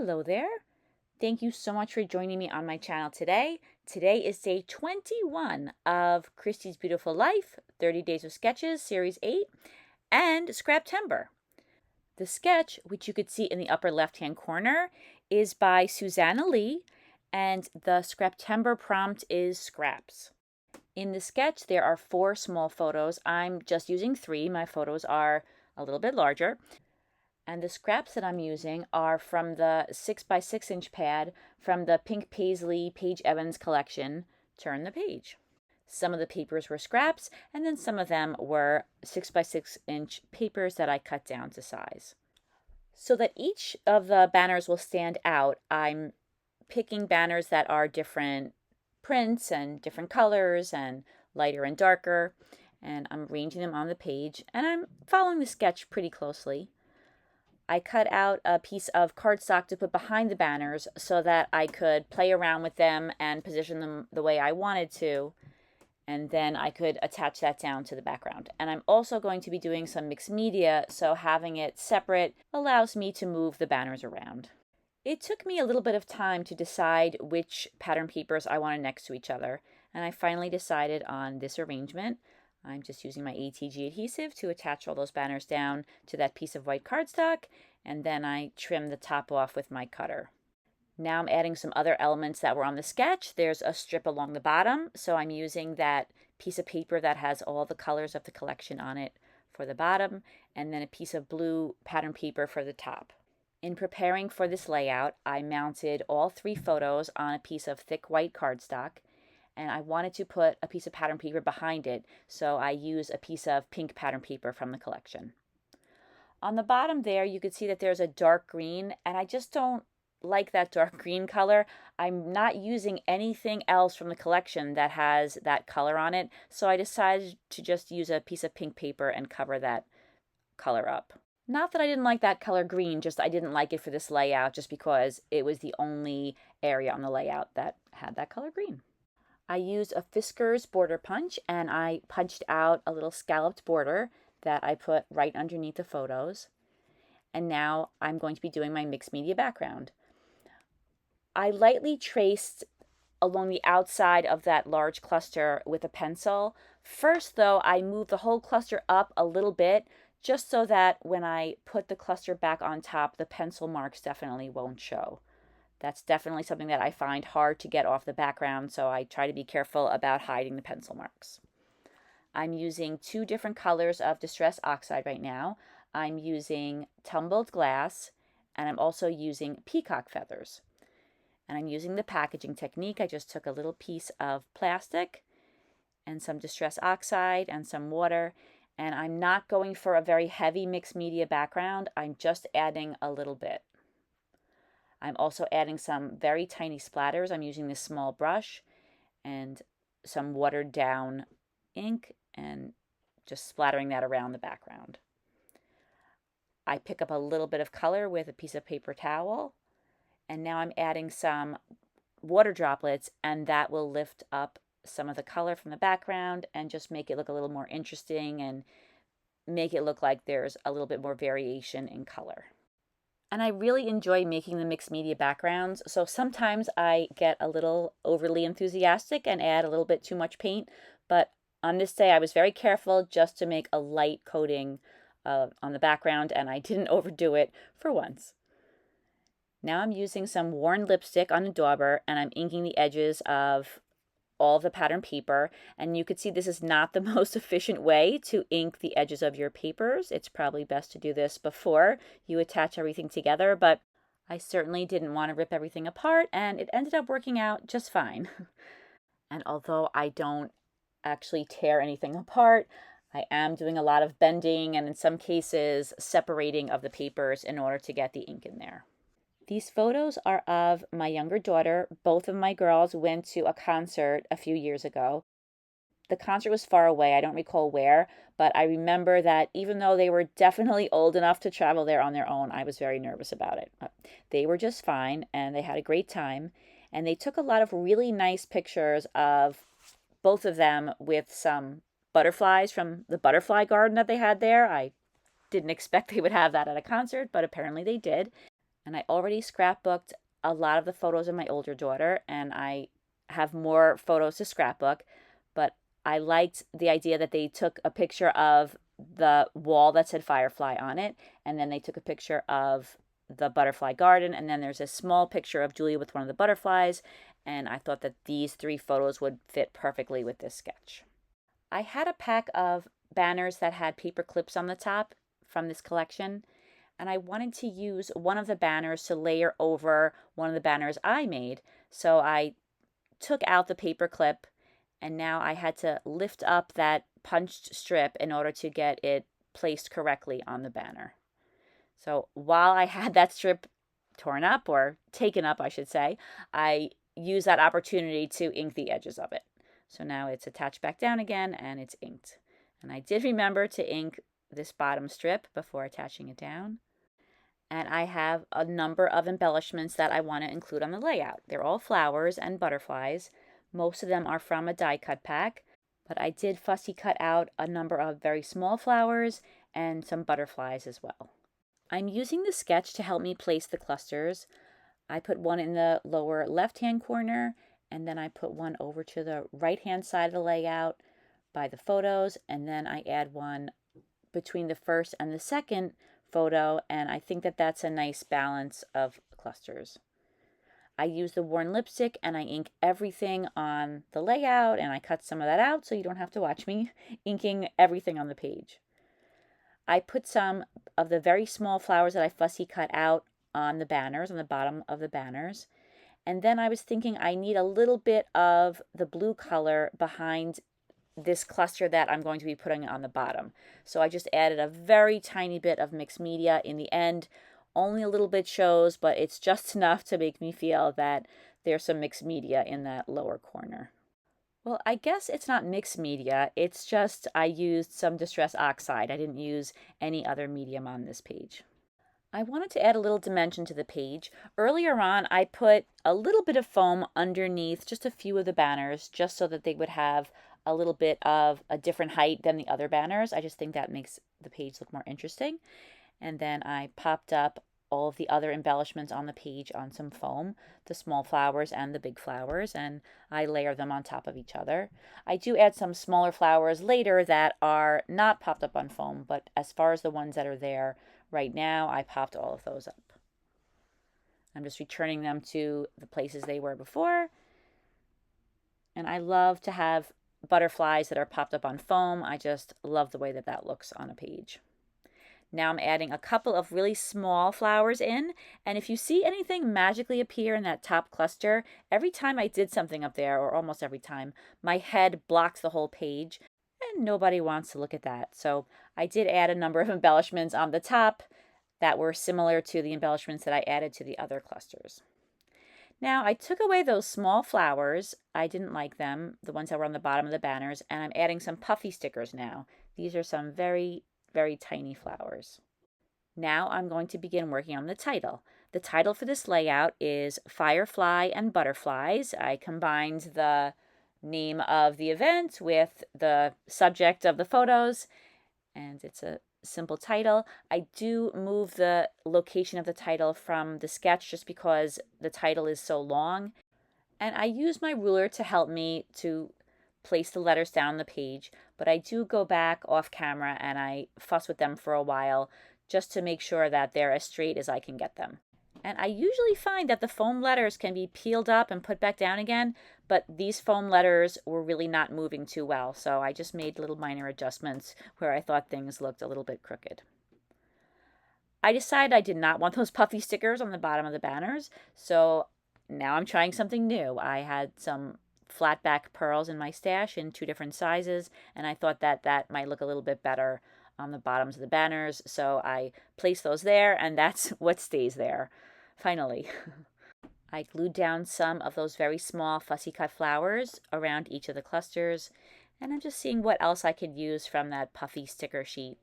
Hello there. Thank you so much for joining me on my channel today. Today is day 21 of Christy's Beautiful Life, 30 Days of Sketches, Series 8, and Scraptember. The sketch, which you could see in the upper left-hand corner, is by Susanna Lee, and the Scraptember prompt is scraps. In the sketch, there are 4 small photos. I'm just using 3. My photos are a little bit larger. And the scraps that I'm using are from the 6x6 inch pad from the Pink Paisley Paige Evans collection, Turn the Page. Some of the papers were scraps, and then some of them were 6x6 inch papers that I cut down to size. So that each of the banners will stand out, I'm picking banners that are different prints and different colors and lighter and darker, and I'm arranging them on the page, and I'm following the sketch pretty closely. I cut out a piece of cardstock to put behind the banners so that I could play around with them and position them the way I wanted to, and then I could attach that down to the background. And I'm also going to be doing some mixed media, so having it separate allows me to move the banners around. It took me a little bit of time to decide which pattern papers I wanted next to each other, and I finally decided on this arrangement. I'm just using my ATG adhesive to attach all those banners down to that piece of white cardstock, and then I trim the top off with my cutter. Now I'm adding some other elements that were on the sketch. There's a strip along the bottom, so I'm using that piece of paper that has all the colors of the collection on it for the bottom, and then a piece of blue pattern paper for the top. In preparing for this layout, I mounted all 3 photos on a piece of thick white cardstock, and I wanted to put a piece of pattern paper behind it, so I used a piece of pink pattern paper from the collection. On the bottom there, you can see that there's a dark green, and I just don't like that dark green color. I'm not using anything else from the collection that has that color on it, so I decided to just use a piece of pink paper and cover that color up. Not that I didn't like that color green, just I didn't like it for this layout just because it was the only area on the layout that had that color green. I used a Fiskars border punch, and I punched out a little scalloped border that I put right underneath the photos. And now I'm going to be doing my mixed media background. I lightly traced along the outside of that large cluster with a pencil. First, though, I moved the whole cluster up a little bit, just so that when I put the cluster back on top, the pencil marks definitely won't show. That's definitely something that I find hard to get off the background, so I try to be careful about hiding the pencil marks. I'm using 2 different colors of Distress Oxide right now. I'm using tumbled glass, and I'm also using peacock feathers. And I'm using the packaging technique. I just took a little piece of plastic and some Distress Oxide and some water, and I'm not going for a very heavy mixed media background. I'm just adding a little bit. I'm also adding some very tiny splatters. I'm using this small brush and some watered down ink and just splattering that around the background. I pick up a little bit of color with a piece of paper towel, and now I'm adding some water droplets, and that will lift up some of the color from the background and just make it look a little more interesting and make it look like there's a little bit more variation in color. And I really enjoy making the mixed media backgrounds, so sometimes I get a little overly enthusiastic and add a little bit too much paint, but on this day I was very careful just to make a light coating on the background, and I didn't overdo it for once. Now I'm using some worn lipstick on a dauber, and I'm inking the edges of all the pattern paper, and you could see this is not the most efficient way to ink the edges of your papers. It's probably best to do this before you attach everything together, but I certainly didn't want to rip everything apart, and it ended up working out just fine. And although I don't actually tear anything apart, I am doing a lot of bending and in some cases separating of the papers in order to get the ink in there. These photos are of my younger daughter. Both of my girls went to a concert a few years ago. The concert was far away. I don't recall where, but I remember that even though they were definitely old enough to travel there on their own, I was very nervous about it. They were just fine, and they had a great time. And they took a lot of really nice pictures of both of them with some butterflies from the butterfly garden that they had there. I didn't expect they would have that at a concert, but apparently they did. And I already scrapbooked a lot of the photos of my older daughter, and I have more photos to scrapbook, but I liked the idea that they took a picture of the wall that said Firefly on it, and then they took a picture of the butterfly garden, and then there's a small picture of Julia with one of the butterflies, and I thought that these 3 photos would fit perfectly with this sketch. I had a pack of banners that had paper clips on the top from this collection, and I wanted to use one of the banners to layer over one of the banners I made. So I took out the paper clip, and now I had to lift up that punched strip in order to get it placed correctly on the banner. So while I had that strip torn up, or taken up, I should say, I used that opportunity to ink the edges of it. So now it's attached back down again and it's inked. And I did remember to ink this bottom strip before attaching it down. And I have a number of embellishments that I want to include on the layout. They're all flowers and butterflies. Most of them are from a die cut pack, but I did fussy cut out a number of very small flowers and some butterflies as well. I'm using the sketch to help me place the clusters. I put one in the lower left-hand corner, and then I put one over to the right-hand side of the layout by the photos, and then I add one between the first and the second photo, and I think that that's a nice balance of clusters. I use the worn lipstick and I ink everything on the layout, and I cut some of that out so you don't have to watch me inking everything on the page. I put some of the very small flowers that I fussy cut out on the banners, on the bottom of the banners. And then I was thinking I need a little bit of the blue color behind this cluster that I'm going to be putting on the bottom. So I just added a very tiny bit of mixed media in the end. Only a little bit shows, but it's just enough to make me feel that there's some mixed media in that lower corner. Well, I guess it's not mixed media. It's just I used some Distress Oxide. I didn't use any other medium on this page. I wanted to add a little dimension to the page. Earlier on, I put a little bit of foam underneath just a few of the banners, just so that they would have a little bit of a different height than the other banners. I just think that makes the page look more interesting. And then I popped up all of the other embellishments on the page on some foam, the small flowers and the big flowers, and I layer them on top of each other. I do add some smaller flowers later that are not popped up on foam, but as far as the ones that are there right now, I popped all of those up. I'm just returning them to the places they were before. And I love to have butterflies that are popped up on foam. I just love the way that that looks on a page. Now I'm adding a couple of really small flowers in, and if you see anything magically appear in that top cluster, every time I did something up there, or almost every time, my head blocks the whole page, and nobody wants to look at that. So I did add a number of embellishments on the top that were similar to the embellishments that I added to the other clusters. Now I took away those small flowers. I didn't like them, the ones that were on the bottom of the banners, and I'm adding some puffy stickers now. These are some very tiny flowers. Now I'm going to begin working on the title. The title for this layout is Firefly and Butterflies. I combined the name of the event with the subject of the photos, and it's a simple title. I do move the location of the title from the sketch just because the title is so long, and I use my ruler to help me to place the letters down the page, but I do go back off camera and I fuss with them for a while just to make sure that they're as straight as I can get them. And I usually find that the foam letters can be peeled up and put back down again, but these foam letters were really not moving too well, so I just made little minor adjustments where I thought things looked a little bit crooked. I decided I did not want those puffy stickers on the bottom of the banners, so now I'm trying something new. I had some flat back pearls in my stash in 2 different sizes, and I thought that that might look a little bit better on the bottoms of the banners, so I placed those there, and that's what stays there, finally. I glued down some of those very small fussy cut flowers around each of the clusters, and I'm just seeing what else I could use from that puffy sticker sheet.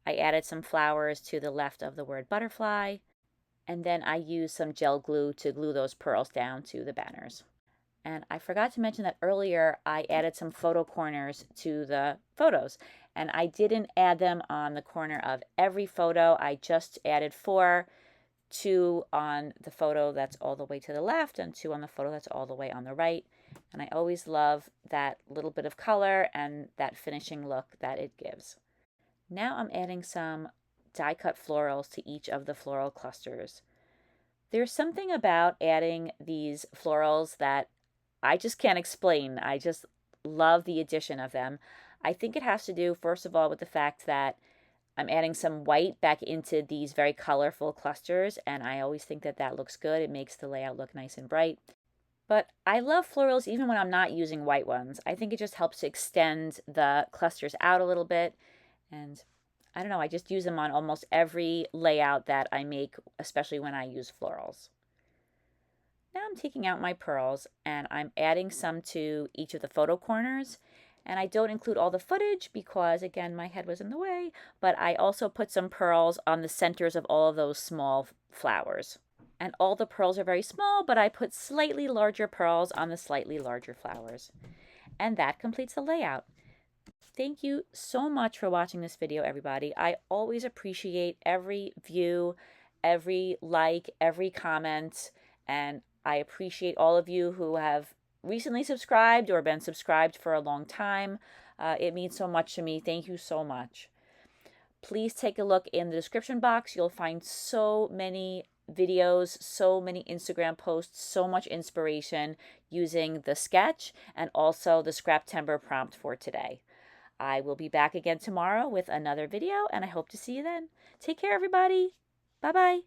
I added some flowers to the left of the word butterfly, and then I used some gel glue to glue those pearls down to the banners. And I forgot to mention that earlier I added some photo corners to the photos. And I didn't add them on the corner of every photo. I just added 4 2 on the photo that's all the way to the left and 2 on the photo that's all the way on the right. And I always love that little bit of color and that finishing look that it gives. Now I'm adding some die cut florals to each of the floral clusters. There's something about adding these florals that I just can't explain. I just love the addition of them. I think it has to do, first of all, with the fact that I'm adding some white back into these very colorful clusters, and I always think that that looks good. It makes the layout look nice and bright. But I love florals even when I'm not using white ones. I think it just helps to extend the clusters out a little bit. And I don't know, I just use them on almost every layout that I make, especially when I use florals. Now I'm taking out my pearls and I'm adding some to each of the photo corners. And I don't include all the footage because, again, my head was in the way, but I also put some pearls on the centers of all of those small flowers. And all the pearls are very small, but I put slightly larger pearls on the slightly larger flowers. And that completes the layout. Thank you so much for watching this video, everybody. I always appreciate every view, every like, every comment, and I appreciate all of you who have recently subscribed or been subscribed for a long time. It means so much to me. Thank you so much. Please take a look in the description box. You'll find so many videos, so many Instagram posts, so much inspiration using the sketch and also the Scraptember prompt for today. I will be back again tomorrow with another video, and I hope to see you then. Take care, everybody. Bye-bye.